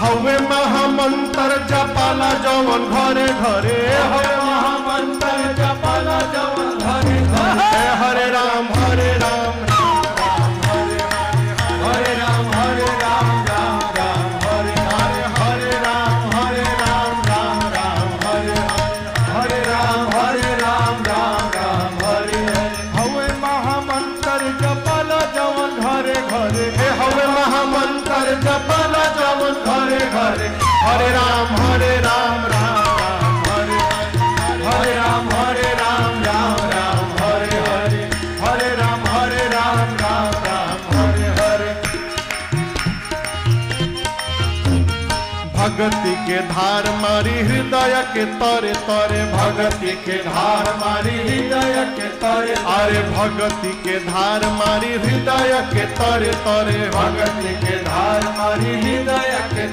हवे महामंत्र जपाला जवन घरे घरे, हवे महामंत्र जपाला जवन घरे घरे। हरे राम हरे राम राम राम हरे हरे, हरे राम राम राम हरे हरे, हरे राम राम राम हरे हरे, हरे राम राम राम हरे हरे। हवे महामंत्र जपाला जवन घरे घरे, हवे महामंत्र जपाला जवन घरे घरे। हरे राम राम राम हरे हरे, हरे राम राम राम हरे हरे, हरे राम राम राम हरे हरे। भगति के धार मारी हृदय के तरे तरे, भगति के धार मारी हृदय के तरे, अरे भगति के धार मारी हृदय के तरे तरे, भगति के धार मारी हृदय के